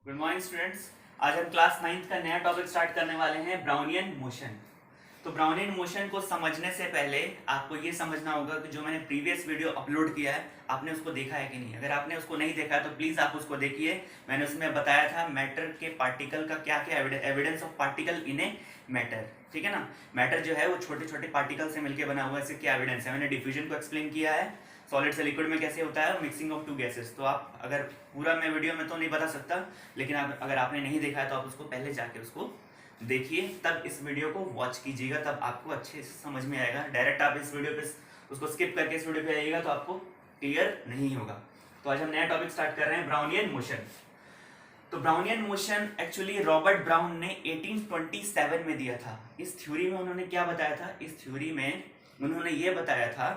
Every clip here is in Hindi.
Good morning students. आज हम क्लास 9th का नया टॉपिक स्टार्ट करने वाले हैं, ब्राउनियन मोशन। तो ब्राउनियन मोशन को समझने से पहले आपको ये समझना होगा कि जो मैंने प्रीवियस वीडियो अपलोड किया है आपने उसको देखा है कि नहीं। अगर आपने उसको नहीं देखा है तो प्लीज़ आप उसको देखिए। मैंने उसमें बताया था मैटर के पार्टिकल का क्या क्या evidence of particle in a matter, ठीक है ना। मैटर जो है वो छोटे छोटे पार्टिकल से मिलकर बना हुआ है, इससे क्या एविडेंस है। मैंने डिफ्यूजन को एक्सप्लेन किया है, सॉलिड से लिक्विड में कैसे होता है, मिक्सिंग ऑफ टू गैसेस। तो आप अगर पूरा मैं वीडियो में तो नहीं बता सकता, लेकिन अगर आपने नहीं देखा है तो आप उसको पहले जाके उसको देखिए, तब इस वीडियो को वॉच कीजिएगा, तब आपको अच्छे से समझ में आएगा। डायरेक्ट आप इस वीडियो पे उसको स्किप करके इस वीडियो पे आइएगा तो आपको क्लियर नहीं होगा। तो आज हम नया टॉपिक स्टार्ट कर रहे हैं, ब्राउनियन मोशन। तो Brownian motion actually Robert brown ने 1827 में दिया था। इस थ्योरी में उन्होंने क्या बताया था, इस थ्योरी में उन्होंने ये बताया था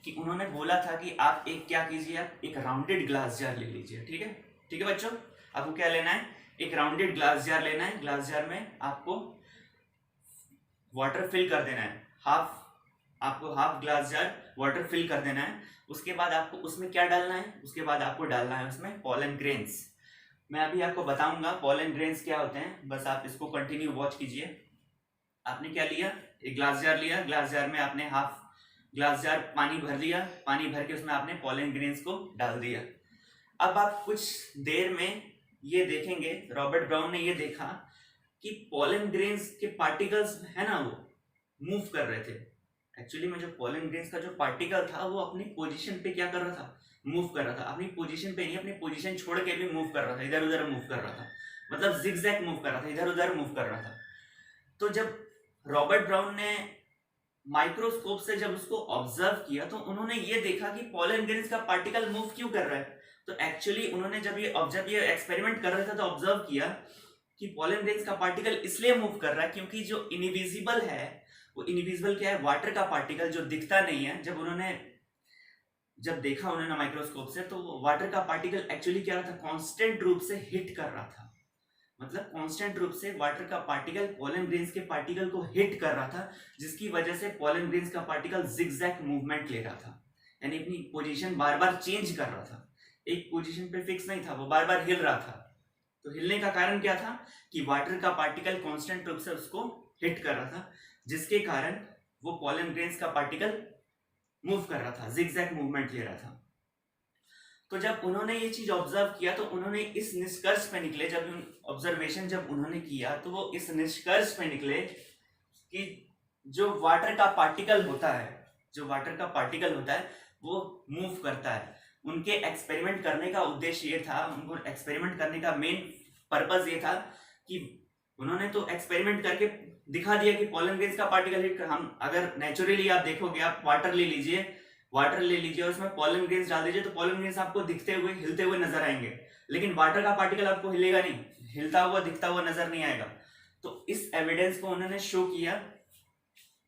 कि उन्होंने बोला था कि आप एक क्या कीजिए, आप एक राउंडेड ग्लास जार ले लीजिए। ठीक है, ठीक है बच्चों, आपको क्या लेना है, एक राउंडेड ग्लास जार लेना है। ग्लास जार में आपको वाटर फिल कर देना है, आपको half glass jar water fill कर देना है। उसके बाद आपको उसमें क्या डालना है, उसके बाद आपको डालना है उसमें पॉलन ग्रेन्स। मैं अभी आपको बताऊंगा पॉलन ग्रेन्स क्या होते हैं, बस आप इसको कंटिन्यू वॉच कीजिए। आपने क्या लिया, एक ग्लास जार लिया, ग्लास जार में आपने हाफ ग्लास जार पानी भर लिया, पानी भर के उसमें आपने पॉलन ग्रेन्स को डाल दिया। अब आप कुछ देर में ये देखेंगे, रॉबर्ट ब्राउन ने ये देखा कि पॉलन ग्रेन्स के पार्टिकल्स है ना वो मूव कर रहे थे। एक्चुअली में जो पॉलन ग्रेन्स का जो पार्टिकल था वो अपनी पोजीशन पे क्या कर रहा था, मूव कर रहा था। अपनी पोजीशन पे नहीं, अपनी पोजीशन छोड़ के भी मूव कर रहा था, इधर उधर मूव कर रहा था, मतलब जिगजैग मूव कर रहा था, इधर उधर मूव कर रहा था। तो जब रॉबर्ट ब्राउन ने माइक्रोस्कोप से जब उसको ऑब्जर्व किया तो उन्होंने ये देखा कि पॉलन ग्रेन्स का पार्टिकल मूव क्यों कर रहा है। तो एक्चुअली उन्होंने जब ये एक्सपेरिमेंट कर रहे थे तो ऑब्जर्व किया कि पॉलन ग्रेन्स का पार्टिकल इसलिए मूव कर रहा है क्योंकि जो इनविजिबल है, वो इनविजिबल क्या है, वाटर का पार्टिकल जो दिखता नहीं है। जब देखा उन्होंने माइक्रोस्कोप से तो वाटर का पार्टिकल एक्चुअली क्या रहा था, कांस्टेंट रूप से हिट कर रहा था। मतलब कांस्टेंट रूप से वाटर का पार्टिकल पॉलन ग्रेन्स के पार्टिकल को हिट कर रहा था, जिसकी वजह से पॉलन ग्रेन्स का पार्टिकल जिगजैग मूवमेंट ले रहा था, यानी अपनी पोजीशन बार बार चेंज कर रहा था, एक पोजीशन पे फिक्स नहीं था, वो बार बार हिल रहा था। तो हिलने का कारण क्या था कि वाटर का पार्टिकल कांस्टेंट रूप से उसको हिट कर रहा था, जिसके कारण वो पॉलन ग्रेन्स का पार्टिकल मूव कर रहा था, जिगजैग मूवमेंट ले रहा था। तो जब उन्होंने ये चीज ऑब्जर्व किया तो उन्होंने इस निष्कर्ष पे निकले, जब ऑब्जर्वेशन जब उन्होंने किया तो वो इस निष्कर्ष पे निकले कि जो वाटर का पार्टिकल होता है, जो वाटर का पार्टिकल होता है वो मूव करता है। उनके एक्सपेरिमेंट करने का उद्देश्य ये था, उनको एक्सपेरिमेंट करने का मेन पर्पस ये था कि उन्होंने तो एक्सपेरिमेंट करके दिखा दिया कि पॉलन ग्रेन्स का पार्टिकल हिट, हम अगर नेचुरली आप देखोगे, आप वाटर ले लीजिए और उसमें पॉलन ग्रेन्स डाल दीजिए तो पॉलन ग्रेन्स आपको दिखते हुए हिलते हुए नजर आएंगे, लेकिन वाटर का पार्टिकल आपको हिलेगा नहीं, हिलता हुआ दिखता हुआ नजर नहीं आएगा। तो इस एविडेंस को उन्होंने शो किया।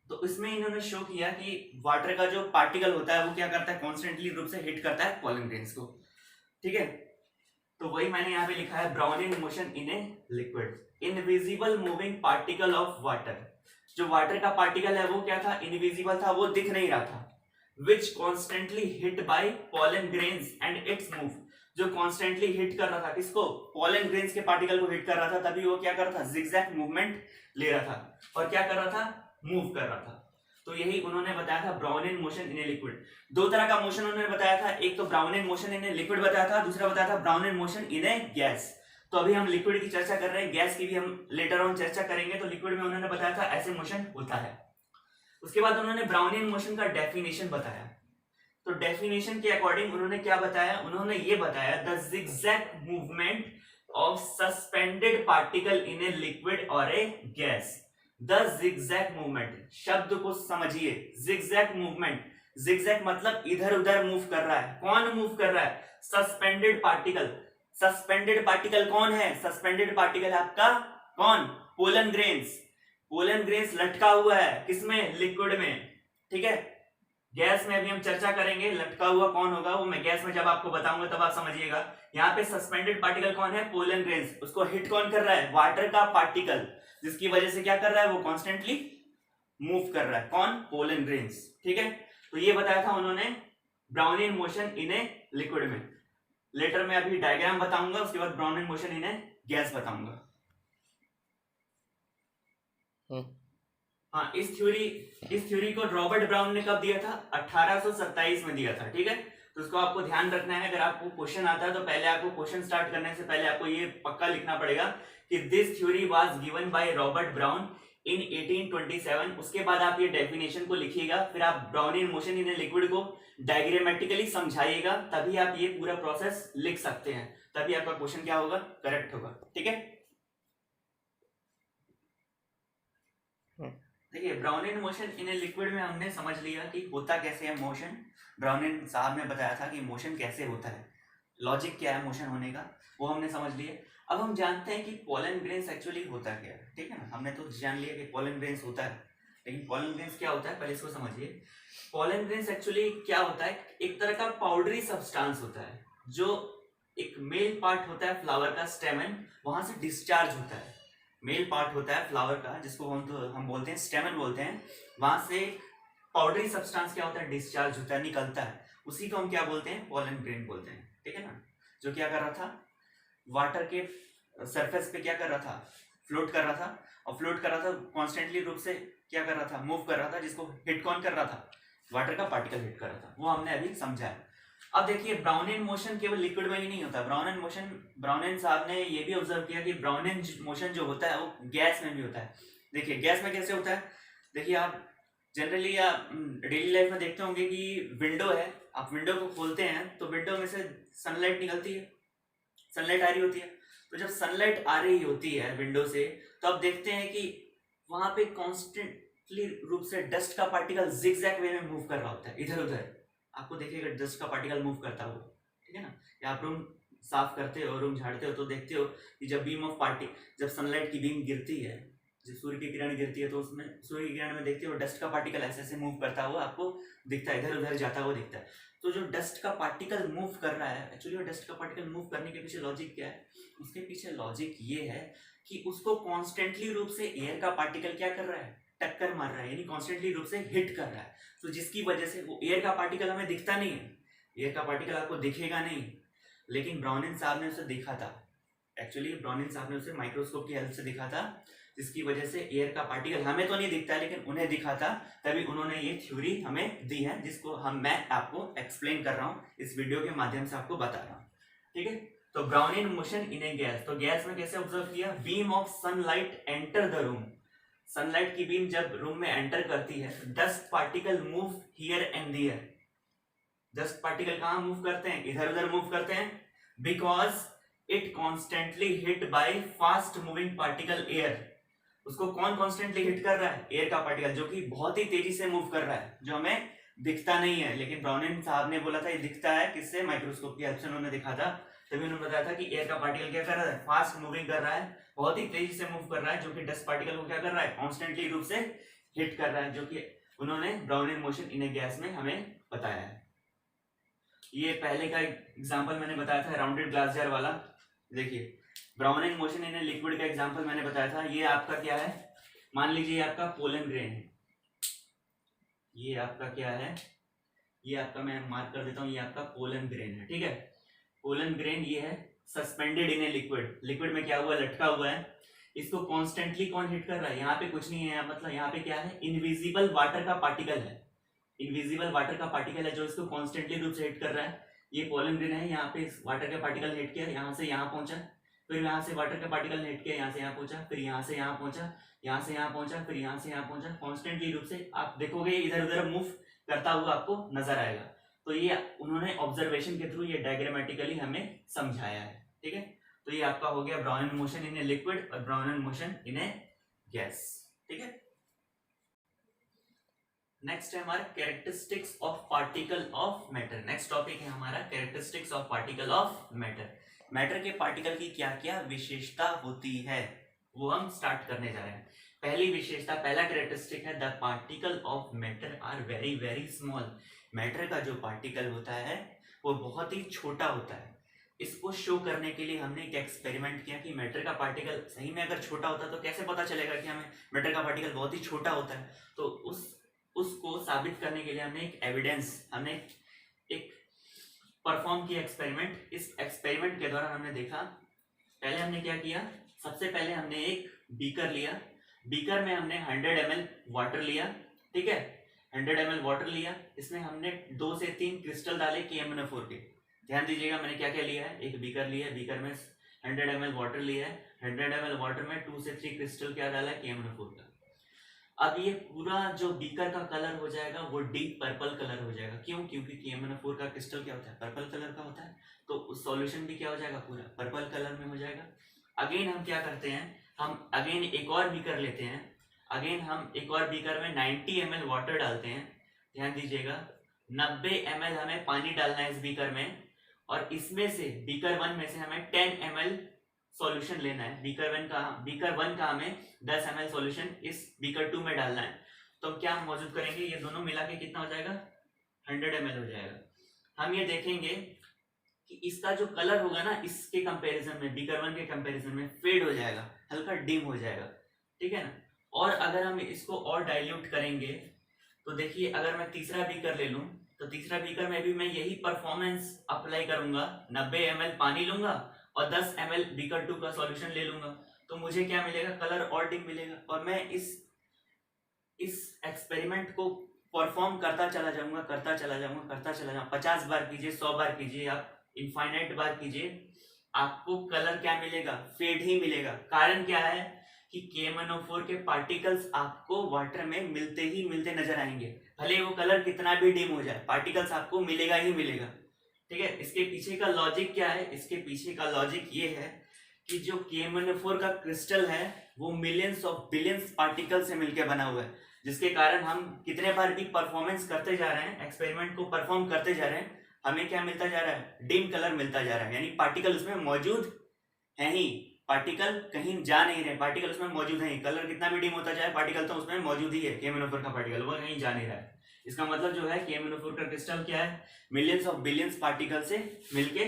तो इसमें इन्होंने शो किया कि वाटर का जो पार्टिकल होता है वो क्या करता है, कॉन्स्टेंटली रूप से हिट करता है पॉलन ग्रेन्स को। ठीक है, तो वही मैंने यहाँ पे लिखा है, Brownian motion in a liquid, invisible moving particle of water. जो वाटर का पार्टिकल है वो क्या था, इनविजिबल था, वो दिख नहीं रहा था। which constantly hit by pollen grains and its move, जो constantly hit कर रहा था किसको, pollen grains के पार्टिकल को हिट कर रहा था, तभी वो क्या कर रहा था, zigzag मूवमेंट ले रहा था और क्या कर रहा था, मूव कर रहा था। तो यही उन्होंने बताया था Brownian motion in a liquid. दो तरह का मोशन उन्होंने बताया था, एक तो Brownian motion in a liquid बताया था, दूसरा बताया था Brownian motion in a gas. तो अभी हम लिक्विड की चर्चा कर रहे हैं, गैस की भी हम लेटर ऑन चर्चा करेंगे। तो लिक्विड में उन्होंने बताया था ऐसे मोशन होता है। उसके बाद उन्होंने ब्राउनियन मोशन का डेफिनेशन बताया। तो डेफिनेशन के अकॉर्डिंग उन्होंने क्या बताया, उन्होंने ये बताया, the zigzag movement of suspended particle in a liquid और ए गैस। द जिगजैग मूवमेंट, शब्द को समझिए, जिगजैग मूवमेंट, जिगजैग मतलब इधर उधर मूव कर रहा है। कौन मूव कर रहा है, सस्पेंडेड पार्टिकल। सस्पेंडेड पार्टिकल कौन है, सस्पेंडेड पार्टिकल आपका कौन, पोलन ग्रेन्स। पोलन ग्रेन्स लटका हुआ है किसमें, लिक्विड में। ठीक है, गैस में अभी हम चर्चा करेंगे लटका हुआ कौन होगा, वो मैं गैस में जब आपको बताऊंगा तब आप समझिएगा। यहाँ पे सस्पेंडेड पार्टिकल कौन है, पोलन ग्रेन्स। उसको हिट कौन कर रहा है, वाटर का पार्टिकल, जिसकी वजह से क्या कर रहा है, वो कॉन्स्टेंटली मूव कर रहा है, कौन, पोलन ग्रेन्स। ठीक है, तो ये बताया था उन्होंने Brownian motion in a liquid में। लेटर में अभी डायग्राम बताऊंगा, उसके बाद ब्राउनिन मोशन इन ए गैस बताऊंगा। हाँ, इस थ्योरी को रॉबर्ट ब्राउन ने कब दिया था? 1827 में दिया था। ठीक है, तो उसको आपको ध्यान रखना है। अगर आपको क्वेश्चन आता है तो पहले आपको क्वेश्चन स्टार्ट करने से पहले आपको ये पक्का लिखना पड़ेगा कि this theory was given by Robert brown इन 1827। उसके बाद आप ये डेफिनेशन को लिखिएगा, फिर आप ब्राउनिन मोशन इन ए लिक्विड को डायग्रामेटिकली समझाइएगा, तभी आप ये पूरा प्रोसेस लिख सकते हैं, तभी आपका क्वेश्चन क्या होगा? करेक्ट होगा। ठीक है, देखिए ब्राउनिन मोशन इन ए लिक्विड में हमने समझ लिया कि होता कैसे है मोशन। ब्राउनिन साहब ने बताया था कि मोशन कैसे होता है, लॉजिक क्या है मोशन होने का, वो हमने समझ लिया। अब हम जानते हैं कि पोलन ग्रेन्स एक्चुअली होता क्या है। ठीक है ना, हमने तो जान लिया कि पोलन ग्रेन्स होता है, लेकिन पोलन ग्रेन्स क्या होता है पहले इसको समझिए। पोलन ग्रेन्स एक्चुअली क्या होता है? एक तरह का पाउडरी सब्सटेंस होता है जो एक मेल पार्ट होता है फ्लावर का, स्टेमन, वहां से डिस्चार्ज होता है। मेल पार्ट होता है फ्लावर का जिसको हम बोलते हैं स्टेमन बोलते हैं, वहां से पाउडरी सब्सटेंस क्या होता है? डिस्चार्ज होता है, निकलता है, उसी को हम क्या बोलते हैं? पोलन ग्रेन बोलते हैं। ठीक है ना, जो क्या कर रहा था? वाटर के सरफेस पे क्या कर रहा था? फ्लोट कर रहा था, और फ्लोट कर रहा था कॉन्स्टेंटली रूप से, क्या कर रहा था? मूव कर रहा था, जिसको हिट कौन कर रहा था? वाटर का पार्टिकल हिट कर रहा था, वो हमने अभी समझा है। अब देखिए ब्राउनिन मोशन केवल लिक्विड में ही नहीं होता। ब्राउनिन साहब ने ये भी ऑब्जर्व किया कि ब्राउनिन मोशन जो होता है वो गैस में भी होता है। देखिए गैस में कैसे होता है? देखिए आप जनरली या डेली लाइफ में देखते होंगे कि विंडो है, आप विंडो को खोलते हैं तो विंडो में से सनलाइट निकलती है, सनलाइट आ रही होती है। तो जब सनलाइट आ रही होती है विंडो से, तो आप देखते हैं कि वहां पे कॉन्स्टेंटली रूप से डस्ट का पार्टिकल जिगजैग वे में मूव कर रहा होता है, इधर उधर आपको देखिएगा डस्ट का पार्टिकल मूव करता हो। ठीक है ना, या आप रूम साफ करते हो, रूम झाड़ते हो, तो देखते हो कि जब सनलाइट की बीम गिरती है, जब सूर्य की किरण गिरती है, तो उसमें सूर्य की किरण में देखते हो डस्ट का पार्टिकल ऐसे ऐसे मूव करता हुआ आपको दिखता है, इधर उधर जाता हुआ दिखता है। तो जो डस्ट का पार्टिकल मूव कर रहा है, एक्चुअली वो डस्ट का पार्टिकल मूव करने के पीछे लॉजिक क्या है? उसके पीछे लॉजिक ये है कि उसको कॉन्स्टेंटली रूप से एयर का पार्टिकल क्या कर रहा है? टक्कर मार रहा है, यानी कॉन्स्टेंटली रूप से हिट कर रहा है। तो जिसकी वजह से वो एयर का पार्टिकल हमें दिखता नहीं है, एयर का पार्टिकल आपको दिखेगा नहीं, लेकिन ब्राउनिन साहब ने उसे देखा था। एक्चुअली ब्राउनिन साहब ने उसे माइक्रोस्कोप की हेल्प से दिखा था, जिसकी वजह से एयर का पार्टिकल हमें तो नहीं दिखता लेकिन उन्हें दिखा था, तभी उन्होंने ये थ्योरी हमें दी है, जिसको मैं आपको एक्सप्लेन कर रहा हूँ, इस वीडियो के माध्यम से आपको बता रहा हूँ। ठीक है, तो Brownian motion in a gas, तो गैस में कैसे ऑब्जर्व किया? Beam of sunlight enter the room, sunlight की बीम जब रूम में एंटर करती है, dust particle move here and there. Dust particle कहां मूव करते हैं? इधर उधर मूव करते हैं, because it constantly hit by fast moving particle air. उसको कौन कॉन्स्टेंटली हिट कर रहा है? एयर का पार्टिकल, जो कि बहुत ही तेजी से मूव कर रहा है, जो हमें दिखता नहीं है। लेकिन ब्राउनिन साहब ने बोला था ये दिखता है, किससे? माइक्रोस्कोप की हेल्प से उन्होंने दिखा था, तभी उन्होंने बताया था कि एयर का पार्टिकल क्या कर रहा है? फास्ट मूविंग कर रहा है, बहुत ही तेजी से मूव कर रहा है, जो कि डस्ट पार्टिकल को क्या कर रहा है? कॉन्स्टेंटली रूप से हिट कर रहा है, जो कि उन्होंने ब्राउनिन मोशन इन ए गैस में हमें बताया है। ये पहले का एग्जांपल मैंने बताया था राउंडेड ग्लास जार वाला। देखिए ब्राउनिन मोशन इन ए लिक्विड का एग्जांपल मैंने बताया था। ये आपका क्या है? मान लीजिए आपका पोलन ग्रेन है, ये आपका क्या है? ये आपका मैं मार्क कर देता हूँ, ये आपका पोलन ग्रेन है। ठीक है, पोलन ग्रेन ये है suspended in a liquid, liquid में क्या हुआ? लटका हुआ है। इसको कॉन्स्टेंटली कौन हिट कर रहा है? यहाँ पे कुछ नहीं है, मतलब यहाँ पे क्या है? इनविजिबल वाटर का पार्टिकल है, इनविजिबल वाटर का पार्टिकल है जो इसको कॉन्स्टेंटली रूप से हिट कर रहा है। ये पोलन ग्रेन है, यहाँ पे वाटर का पार्टिकल हिट किया, यहाँ से यहाँ पहुंचा, फिर यहाँ से वाटर का पार्टिकल ने हिट किया, यहाँ से यहाँ पहुंचा, फिर यहाँ से यहाँ पहुंचा, यहाँ से यहाँ पहुंचा, फिर यहाँ से यहाँ पहुंचा। कॉन्स्टेंटली रूप से आप देखोगे इधर उधर मूव करता हुआ आपको नजर आएगा। तो ये उन्होंने ऑब्जर्वेशन के थ्रू ये डायग्रामेटिकली हमें समझाया है। ठीक है, तो ये आपका हो गया ब्राउनिन मोशन इन ए लिक्विड और ब्राउनिन मोशन इन ए गैस। ठीक है, नेक्स्ट है हमारा characteristics of particle of matter. Next topic है हमारा characteristics of particle of matter. Matter के पार्टिकल की क्या क्या विशेषता होती है, वो हम स्टार्ट करने जा रहे हैं। पहली विशेषता, पहला कैरेक्टरिस्टिक है the particle of matter are very very small. Matter का जो पार्टिकल होता है वो बहुत ही छोटा होता है। इसको शो करने के लिए हमने एक एक्सपेरिमेंट किया कि मैटर का पार्टिकल सही में अगर छोटा होता तो कैसे पता चलेगा कि हमें मैटर का पार्टिकल बहुत ही छोटा होता है। तो उसको साबित करने के लिए हमने एक परफॉर्म किया एक्सपेरिमेंट। इस एक्सपेरिमेंट के दौरान हमने देखा, पहले हमने क्या किया, सबसे पहले हमने एक बीकर लिया, बीकर में हमने 100 ml वाटर लिया, ठीक है, 100 ml वाटर लिया, इसमें हमने 2 से 3 क्रिस्टल डाले KMnO4 के। ध्यान दीजिएगा मैंने क्या क्या लिया है, एक बीकर लिया है, बीकर में 100 ml वाटर लिया है, 100 ml वाटर में 2 से 3 क्रिस्टल क्या डाला है, KMnO4 का। अब ये पूरा जो बीकर का कलर हो जाएगा वो डीप पर्पल कलर हो जाएगा। क्यों? क्योंकि KMnO4 का क्रिस्टल क्या होता है, पर्पल कलर का होता है, तो उस सॉल्यूशन भी क्या हो जाएगा, पूरा पर्पल कलर में हो जाएगा। अगेन हम क्या करते हैं, हम अगेन एक और बीकर लेते हैं, अगेन हम एक और बीकर में 90 ml वाटर डालते हैं। ध्यान दीजिएगा 90 ml हमें पानी डालना है इस बीकर में, और इसमें से बीकर 1 में से हमें 10 ml सॉल्यूशन लेना है। बीकर 1 का हमें 10 ml सॉल्यूशन इस बीकर 2 में डालना है। तो हम क्या मौजूद करेंगे, ये दोनों मिला के कितना हो जाएगा, 100 ml हो जाएगा। हम ये देखेंगे कि इसका जो कलर होगा ना, इसके कंपैरिजन में, बीकर 1 के कंपैरिजन में फेड हो जाएगा, हल्का डिम हो जाएगा, ठीक है ना। और अगर हम इसको और डाइल्यूट करेंगे तो देखिए, अगर मैं तीसरा बीकर ले लूं तो तीसरा बीकर में भी मैं यही परफॉर्मेंस अप्लाई करूंगा, 90 ml पानी लूंगा और 10 ml बीकर 2 का सॉल्यूशन ले लूंगा, तो मुझे क्या मिलेगा, कलर और डिम मिलेगा। और मैं इस एक्सपेरिमेंट को परफॉर्म करता चला जाऊंगा, 50 बार कीजिए, 100 बार कीजिए, आप इनफाइनाइट बार कीजिए, आपको कलर क्या मिलेगा, फेड ही मिलेगा। कारण क्या है कि KMnO4 के पार्टिकल्स आपको वाटर में मिलते ही मिलते नजर आएंगे, भले वो कलर कितना भी डिम हो जाए, पार्टिकल्स आपको मिलेगा ही मिलेगा, ठीक है। इसके पीछे का लॉजिक क्या है, इसके पीछे का लॉजिक ये है कि जो KMnO4 का क्रिस्टल है वो मिलियंस ऑफ बिलियंस पार्टिकल से मिलकर बना हुआ है, जिसके कारण हम कितने बार भी परफॉर्मेंस करते जा रहे हैं, एक्सपेरिमेंट को परफॉर्म करते जा रहे हैं, हमें क्या मिलता जा रहा है, डिम कलर मिलता जा रहा है, यानी पार्टिकल उसमें मौजूद है ही, पार्टिकल कहीं जा नहीं रहे, पार्टिकल उसमें मौजूद है ही। कलर कितना भी डिम होता जाए, पार्टिकल तो उसमें मौजूद ही है, KMnO4 का पार्टिकल वो कहीं जा नहीं रहा है। इसका मतलब जो है KMnO4 का क्रिस्टल क्या है, मिलियंस ऑफ बिलियंस पार्टिकल से मिलके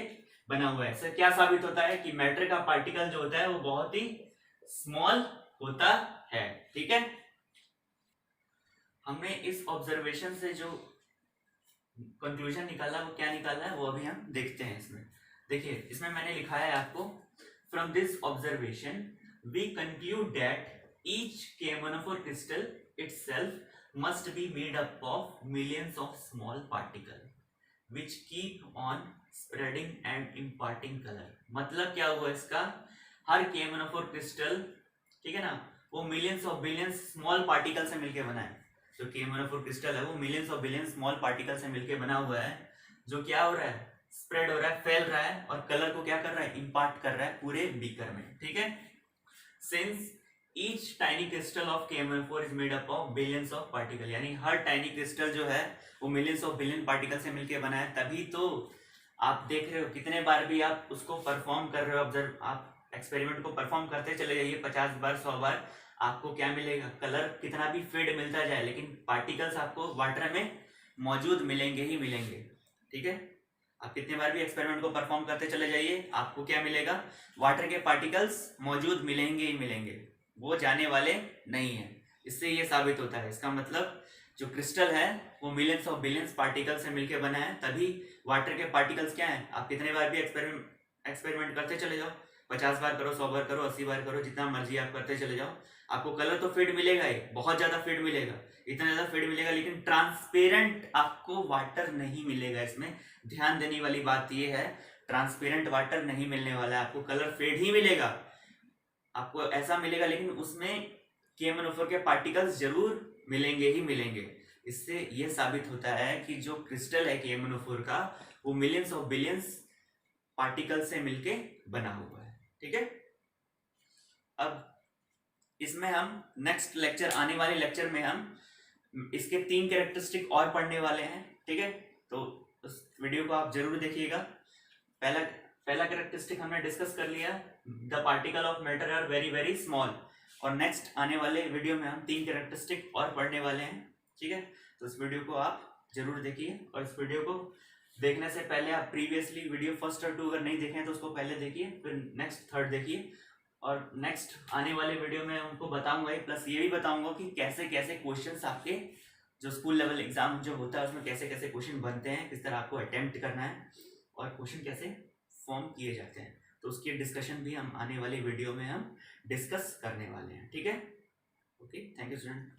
बना हुआ है। इससे क्या साबित होता है कि मैटर का पार्टिकल जो होता है वो बहुत ही स्मॉल होता है, ठीक है। हमने इस ऑब्जर्वेशन से जो कंक्लूजन निकाला वो क्या निकाला है, वो अभी हम देखते हैं। इसमें देखिए, इसमें मैंने लिखा है आपको, from this observation we conclude that each KMnO4 crystal itself must be made up of millions of small particle which keep on spreading and imparting color। मतलब क्या हुआ इसका, हर KMnO4 क्रिस्टल, ठीक है ना, वो millions of billions small particle से मिलके बना है। जो KMnO4 क्रिस्टल है वो millions of billions small particle से मिलके बना हुआ है, जो क्या हो रहा है, स्प्रेड हो रहा है, फैल रहा है, और कलर को क्या कर रहा है, इंपार्ट कर रहा है पूरे बीकर में, ठीक है। Since each tiny crystal of KMnO4 is made up of billions of particle, यानी हर टाइनी क्रिस्टल जो है वो मिलियंस ऑफ बिलियन पार्टिकल से मिलके बना है, तभी तो आप देख रहे हो कितने बार भी आप उसको परफॉर्म कर रहे हो, ऑब्जर्व, आप एक्सपेरिमेंट को परफॉर्म करते चले जाइए, 50 बार 100 बार, आपको क्या मिलेगा, कलर कितना भी फेड मिलता जाए, लेकिन पार्टिकल्स आपको वाटर में मौजूद मिलेंगे ही मिलेंगे, ठीक है। आप कितने बार भी एक्सपेरिमेंट को परफॉर्म करते चले जाइए, आपको क्या मिलेगा, वाटर के पार्टिकल्स मौजूद मिलेंगे ही मिलेंगे, वो जाने वाले नहीं है। इससे ये साबित होता है, इसका मतलब जो क्रिस्टल है वो मिलियंस ऑफ बिलियंस पार्टिकल से मिलके बना है, तभी वाटर के पार्टिकल्स क्या हैं, आप कितने बार भी एक्सपेरिमेंट करते चले जाओ, 50 बार करो, 100 बार करो, 80 बार करो, जितना मर्जी आप करते चले जाओ, आपको कलर तो फेड मिलेगा ही, बहुत ज्यादा फेड मिलेगा, इतना ज्यादा फेड मिलेगा, लेकिन ट्रांसपेरेंट आपको वाटर नहीं मिलेगा। इसमें ध्यान देने वाली बात यह है, ट्रांसपेरेंट वाटर नहीं मिलने वाला है, आपको कलर फेड ही मिलेगा, आपको ऐसा मिलेगा, लेकिन उसमें KMnO4 के पार्टिकल्स जरूर मिलेंगे ही मिलेंगे। इससे यह साबित होता है कि जो क्रिस्टल है KMnO4 का वो मिलियंस ऑफ बिलियंस पार्टिकल से मिलके बना हुआ है, ठीक है। अब इसमें हम नेक्स्ट लेक्चर, आने वाले लेक्चर में हम इसके 3 कैरेक्टरिस्टिक और पढ़ने वाले हैं, ठीक है। तो उस वीडियो को आप जरूर देखिएगा। पहला कैरेक्टरिस्टिक हमने डिस्कस कर लिया, the particle of matter are very very small, और नेक्स्ट आने वाले वीडियो में हम 3 कैरेक्टरिस्टिक और पढ़ने वाले हैं, ठीक है। तो इस वीडियो को आप जरूर देखिए, और इस वीडियो को देखने से पहले आप प्रीवियसली वीडियो 1 और 2 अगर नहीं देखे हैं तो उसको पहले देखिए, फिर नेक्स्ट 3rd देखिए, और नेक्स्ट आने वाले वीडियो में उनको बताऊंगा ही, प्लस ये भी बताऊंगा कि कैसे कैसे क्वेश्चंस आपके जो स्कूल लेवल एग्जाम जो होता है उसमें कैसे कैसे क्वेश्चन बनते हैं, किस तरह आपको अटेम्प्ट करना है, और क्वेश्चन कैसे फॉर्म किए जाते हैं, तो उसकी डिस्कशन भी हम आने वाले वीडियो में हम डिस्कस करने वाले हैं। ठीक है, ओके, थैंक यू स्टूडेंट।